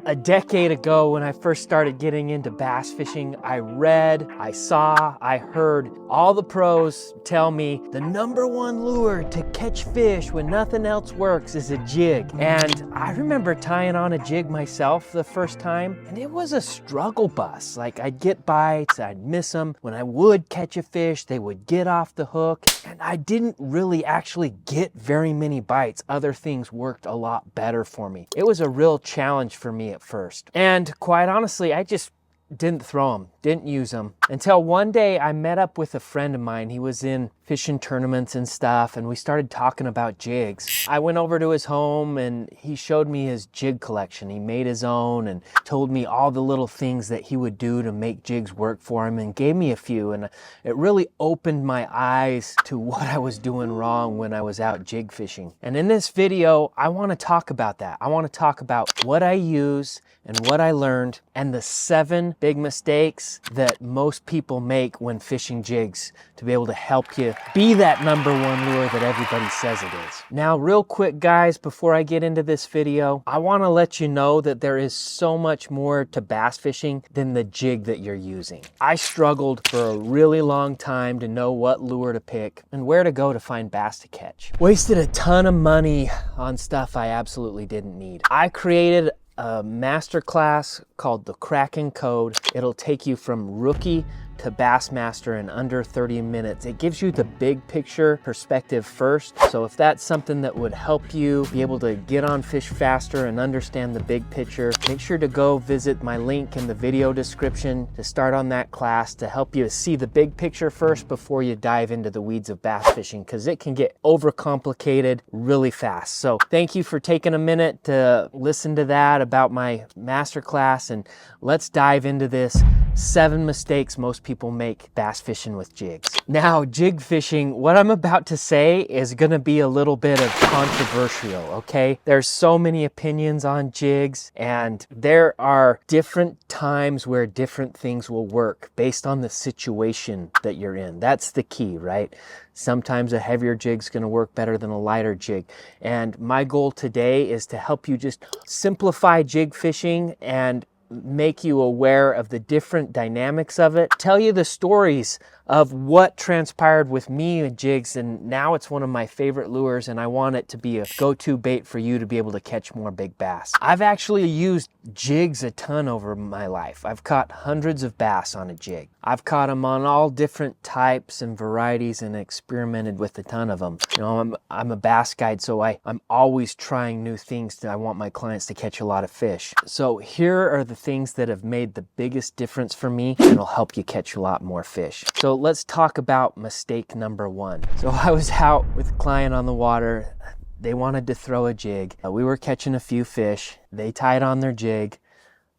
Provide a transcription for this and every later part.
A decade ago, when I first started getting into bass fishing, I read, I saw, I heard all the pros tell me the #1 lure to catch fish when nothing else works is a jig. And I remember tying on a jig myself the first time, and it was a struggle bus. Like, I'd get bites, I'd miss them. When I would catch a fish, they would get off the hook, and I didn't really actually get very many bites. Other things worked a lot better for me. It was a real challenge for me at first. And quite honestly, I just didn't throw them, didn't use them, until one day I met up with a friend of mine. He was in fishing tournaments and stuff, and we started talking about jigs. I went over to his home and he showed me his jig collection. He made his own and told me all the little things that he would do to make jigs work for him, and gave me a few, and it really opened my eyes to what I was doing wrong when I was out jig fishing. And in this video, I want to talk about that. I want to talk about what I use and what I learned, and the 7 big mistakes that most people make when fishing jigs, to be able to help you be that #1 lure that everybody says it is. Now, real quick guys, before I get into this video, I want to let you know that there is so much more to bass fishing than the jig that you're using. I struggled for a really long time to know what lure to pick and where to go to find bass to catch. Wasted a ton of money on stuff I absolutely didn't need. I created a master class called the Kraken Code. It'll take you from rookie to Bassmaster in under 30 minutes. It gives you the big picture perspective first. So if that's something that would help you be able to get on fish faster and understand the big picture, make sure to go visit my link in the video description to start on that class, to help you see the big picture first before you dive into the weeds of bass fishing, because it can get overcomplicated really fast. So thank you for taking a minute to listen to that about my master class, and let's dive into this 7 mistakes most people make bass fishing with jigs. Now, jig fishing, what I'm about to say is gonna be a little bit of controversial, okay? There's so many opinions on jigs, and there are different times where different things will work based on the situation that you're in. That's the key, right? Sometimes a heavier jig's gonna work better than a lighter jig. And my goal today is to help you just simplify jig fishing and make you aware of the different dynamics of it, tell you the stories of what transpired with me and jigs, and now it's one of my favorite lures, and I want it to be a go-to bait for you to be able to catch more big bass. I've actually used jigs a ton over my life. I've caught hundreds of bass on a jig. I've caught them on all different types and varieties and experimented with a ton of them. You know, I'm a bass guide, so I'm always trying new things. I want my clients to catch a lot of fish. So here are the things that have made the biggest difference for me and will help you catch a lot more fish. So let's talk about mistake #1. So I was out with a client on the water. They wanted to throw a jig. We were catching a few fish. They tied on their jig,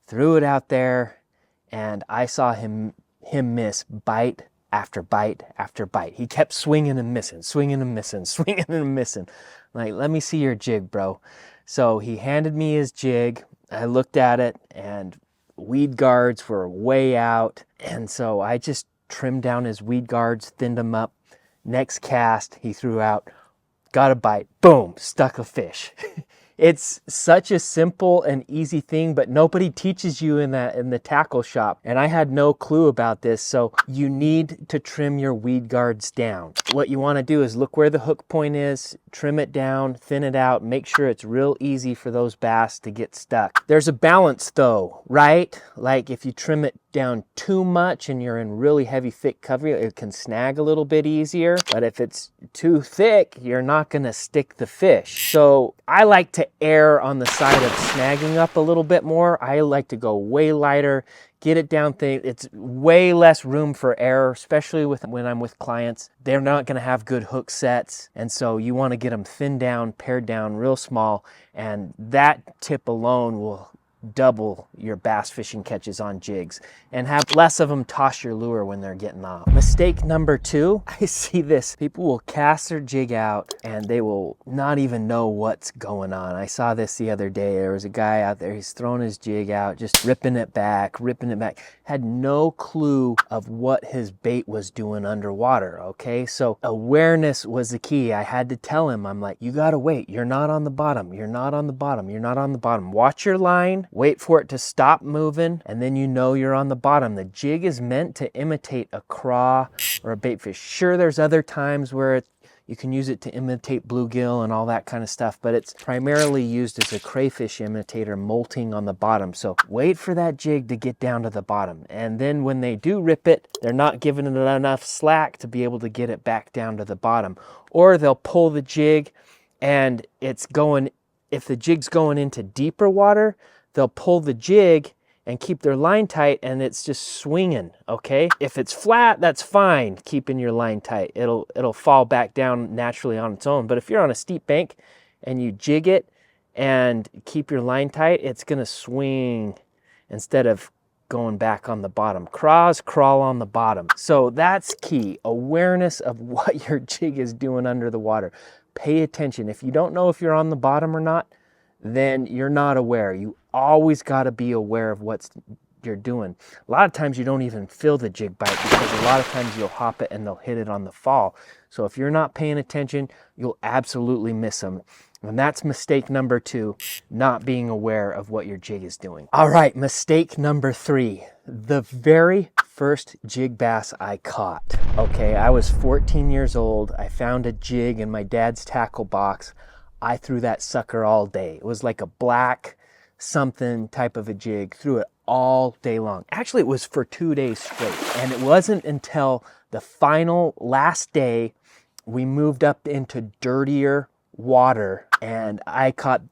threw it out there, and I saw him miss bite after bite after bite. He kept swinging and missing, swinging and missing, swinging and missing. Like, let me see your jig, bro. So he handed me his jig. I looked at it, and weed guards were way out. And so I just trimmed down his weed guards, thinned them up. Next cast, he threw out, got a bite, boom, stuck a fish. It's such a simple and easy thing, but nobody teaches you in the tackle shop. And I had no clue about this, so you need to trim your weed guards down. What you want to do is look where the hook point is, trim it down, thin it out, make sure it's real easy for those bass to get stuck. There's a balance though, right? Like, if you trim it down too much and you're in really heavy, thick cover, it can snag a little bit easier. But if it's too thick, you're not gonna stick the fish. So I like to err on the side of snagging up a little bit more. I like to go way lighter, get it down thick. It's way less room for error, especially when I'm with clients. They're not gonna have good hook sets, and so you wanna get them thinned down, pared down real small, and that tip alone will double your bass fishing catches on jigs and have less of them toss your lure when they're getting off. Mistake #2, I see this. People will cast their jig out and they will not even know what's going on. I saw this the other day. There was a guy out there, he's throwing his jig out, just ripping it back, had no clue of what his bait was doing underwater, okay? So awareness was the key. I had to tell him, I'm like, you gotta wait. You're not on the bottom. You're not on the bottom. You're not on the bottom. Watch your line. wait for it to stop moving, and then you know you're on the bottom. The jig is meant to imitate a craw or a bait fish. Sure, there's other times where you can use it to imitate bluegill and all that kind of stuff, but it's primarily used as a crayfish imitator, molting on the bottom. So wait for that jig to get down to the bottom. And then when they do rip it, they're not giving it enough slack to be able to get it back down to the bottom. Or they'll pull the jig and it's going, if the jig's going into deeper water, they'll pull the jig and keep their line tight, and it's just swinging, okay? If it's flat, that's fine, keeping your line tight. It'll fall back down naturally on its own. But if you're on a steep bank and you jig it and keep your line tight, it's gonna swing instead of going back on the bottom. Craws crawl on the bottom. So that's key, awareness of what your jig is doing under the water. Pay attention. If you don't know if you're on the bottom or not, then you're not aware. You always got to be aware of what you're doing. A lot of times you don't even feel the jig bite because a lot of times you'll hop it and they'll hit it on the fall. So if you're not paying attention, you'll absolutely miss them. And that's mistake number 2, not being aware of what your jig is doing. All right, mistake number 3, the very first jig bass I caught. Okay, I was 14 years old. I found a jig in my dad's tackle box. I threw that sucker all day. It was like a black something type of a jig. Threw it all day long. Actually, it was for 2 days straight. And it wasn't until the final last day we moved up into dirtier water and I caught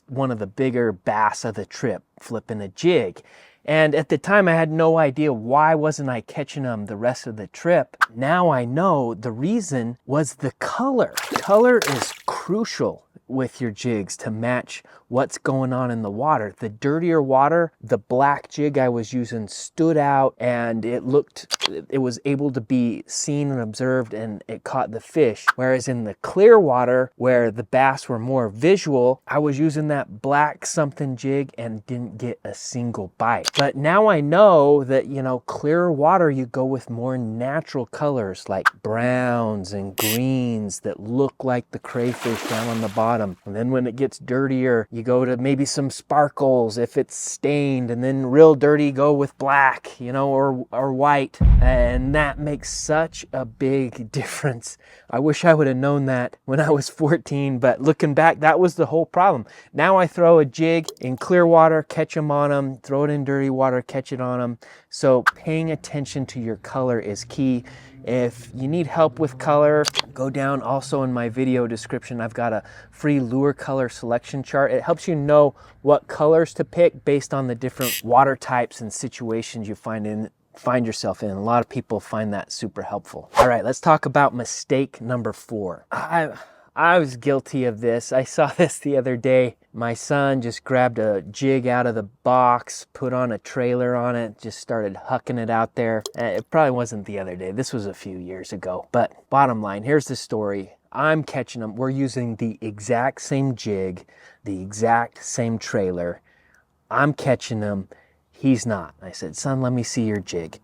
one of the bigger bass of the trip, flipping a jig. And at the time I had no idea why wasn't I catching them the rest of the trip. Now I know the reason was the color. Color is crucial with your jigs to match what's going on in the water. The dirtier water, the black jig I was using stood out and it was able to be seen and observed and it caught the fish. Whereas in the clear water where the bass were more visual, I was using that black something jig and didn't get a single bite. But now I know that, you know, clearer water, you go with more natural colors like browns and greens that look like the crayfish down on the bottom. And then when it gets dirtier, you go to maybe some sparkles if it's stained, and then real dirty, go with black, you know, or white. And that makes such a big difference. I wish I would have known that when I was 14, but looking back, that was the whole problem. Now I throw a jig in clear water, catch them on them, throw it in dirty water, catch it on them. So paying attention to your color is key. If you need help with color, go down also in my video description. I've got a free lure color selection chart. It helps you know what colors to pick based on the different water types and situations you find yourself in. A lot of people find that super helpful. All right, let's talk about mistake number 4. I was guilty of this. I saw this the other day. My son just grabbed a jig out of the box, put on a trailer on it, just started hucking it out there. It probably wasn't the other day. This was a few years ago. But bottom line, here's the story. I'm catching them. We're using the exact same jig, the exact same trailer. I'm catching them. He's not. I said, son, let me see your jig.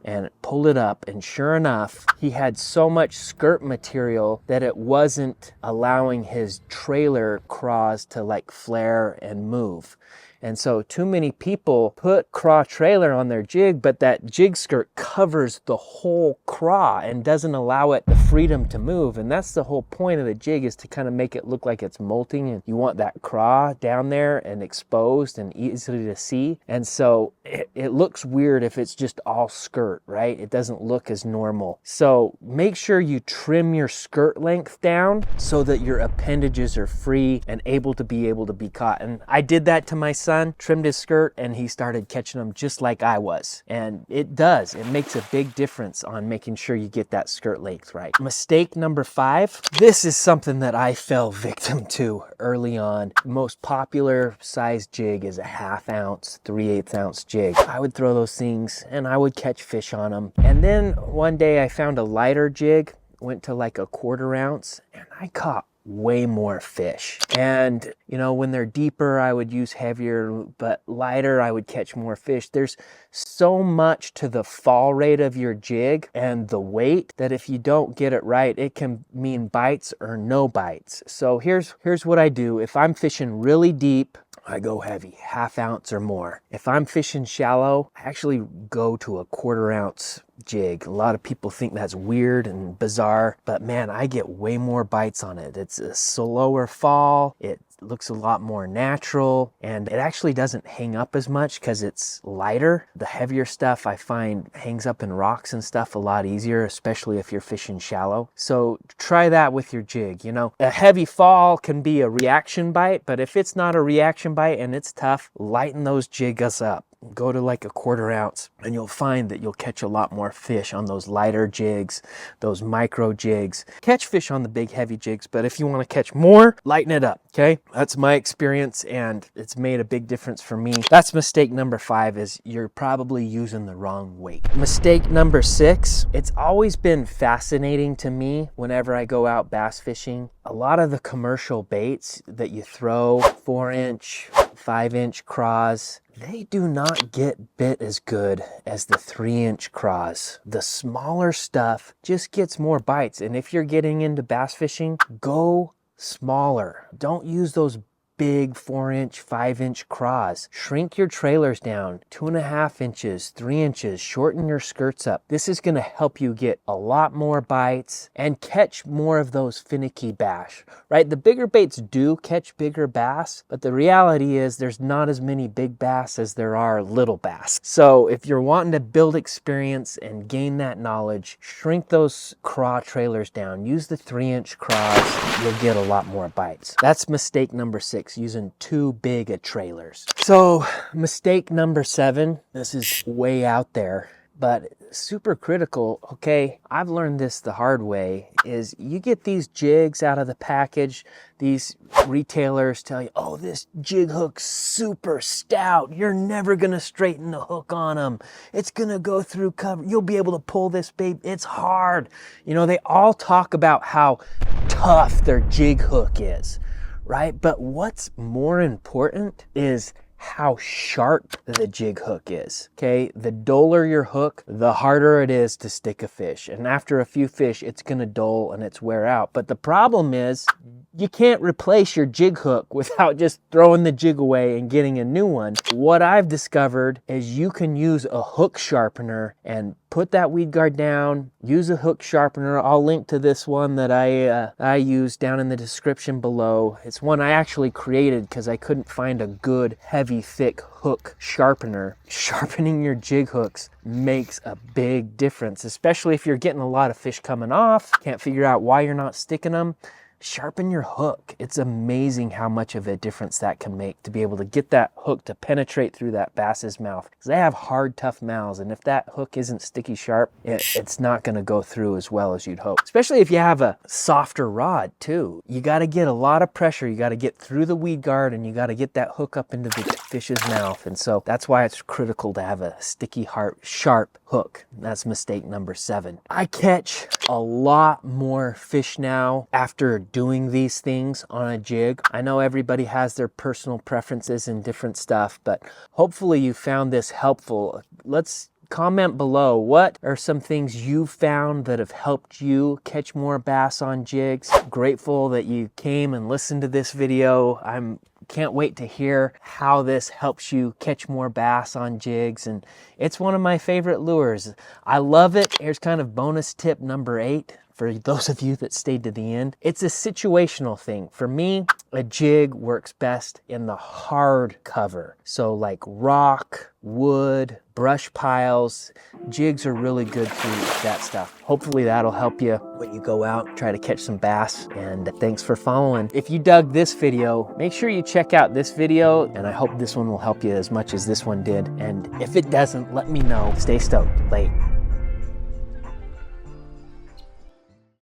And pulled it up, and sure enough, he had so much skirt material that it wasn't allowing his trailer craws to like flare and move. And so too many people put craw trailer on their jig, but that jig skirt covers the whole craw and doesn't allow it the freedom to move. And that's the whole point of the jig, is to kind of make it look like it's molting, and you want that craw down there and exposed and easily to see. And so it looks weird if it's just all skirt, right? It doesn't look as normal. So make sure you trim your skirt length down so that your appendages are free and able to be caught. And I did that to my son. Trimmed his skirt, and he started catching them just like I was. And it makes a big difference on making sure you get that skirt length right. Mistake number 5. This is something that I fell victim to early on. The most popular size jig is a 1/2 ounce, 3/8 ounce jig. I would throw those things and I would catch fish on them. And then one day I found a lighter jig, went to like a 1/4 ounce, and I caught way more fish. And you know, when they're deeper I would use heavier, but lighter I would catch more fish. There's so much to the fall rate of your jig and the weight that if you don't get it right, it can mean bites or no bites. So here's what I do. If I'm fishing really deep I go heavy, 1/2 ounce or more. If I'm fishing shallow, I actually go to a 1/4 ounce jig. A lot of people think that's weird and bizarre, but man, I get way more bites on it. It's a slower fall. It looks a lot more natural, and it actually doesn't hang up as much because it's lighter. The heavier stuff I find hangs up in rocks and stuff a lot easier, especially if you're fishing shallow. So try that with your jig. You know, a heavy fall can be a reaction bite, but if it's not a reaction bite and it's tough, lighten those jigs up. Go to like a 1/4 ounce and you'll find that you'll catch a lot more fish on those lighter jigs, those micro jigs. Catch fish on the big heavy jigs, but if you want to catch more, lighten it up, okay? That's my experience and it's made a big difference for me. That's mistake number 5, is you're probably using the wrong weight. Mistake number 6, it's always been fascinating to me whenever I go out bass fishing. A lot of the commercial baits that you throw, 4-inch, 5-inch craws, they do not get bit as good as the 3-inch craws. The smaller stuff just gets more bites. And if you're getting into bass fishing, go smaller. Don't use those big 4-inch, 5-inch craws. Shrink your trailers down 2.5 inches, 3 inches, shorten your skirts up. This is going to help you get a lot more bites and catch more of those finicky bass, right? The bigger baits do catch bigger bass, but the reality is there's not as many big bass as there are little bass. So if you're wanting to build experience and gain that knowledge, shrink those craw trailers down. Use the 3-inch craws. You'll get a lot more bites. That's mistake number 6. Using too big a trailers. So mistake number 7, this is way out there, but super critical. Okay, I've learned this the hard way, is you get these jigs out of the package, these retailers tell you, oh, this jig hook's super stout, you're never gonna straighten the hook on them, it's gonna go through cover, you'll be able to pull this babe, it's hard. You know, they all talk about how tough their jig hook is, right? But what's more important is how sharp the jig hook is, okay? The duller your hook, the harder it is to stick a fish. And after a few fish, it's gonna dull and it's wear out. But the problem is you can't replace your jig hook without just throwing the jig away and getting a new one. What I've discovered is you can use a hook sharpener and put that weed guard down, use a hook sharpener. I'll link to this one that I use down in the description below. It's one I actually created because I couldn't find a good, heavy, thick hook sharpener. Sharpening your jig hooks makes a big difference, especially if you're getting a lot of fish coming off, can't figure out why you're not sticking them. Sharpen your hook. It's amazing how much of a difference that can make to be able to get that hook to penetrate through that bass's mouth. Because they have hard, tough mouths, and if that hook isn't sticky sharp, it's not going to go through as well as you'd hope. Especially if you have a softer rod too. You got to get a lot of pressure. You got to get through the weed guard, and you got to get that hook up into the fish's mouth. And so that's why it's critical to have a sticky, sharp hook. That's mistake number 7. I catch a lot more fish now after doing these things on a jig. I know everybody has their personal preferences and different stuff, but hopefully you found this helpful. Let's comment below, what are some things you found that have helped you catch more bass on jigs? Grateful that you came and listened to this video. Can't wait to hear how this helps you catch more bass on jigs, and it's one of my favorite lures. I love it. Here's kind of bonus tip number 8 for those of you that stayed to the end. It's a situational thing. For me, a jig works best in the hard cover. So like rock, wood, brush piles, jigs are really good for that stuff. Hopefully that'll help you when you go out, try to catch some bass, and thanks for following. If you dug this video, make sure you check out this video, and I hope this one will help you as much as this one did. And if it doesn't, let me know. Stay stoked. Late.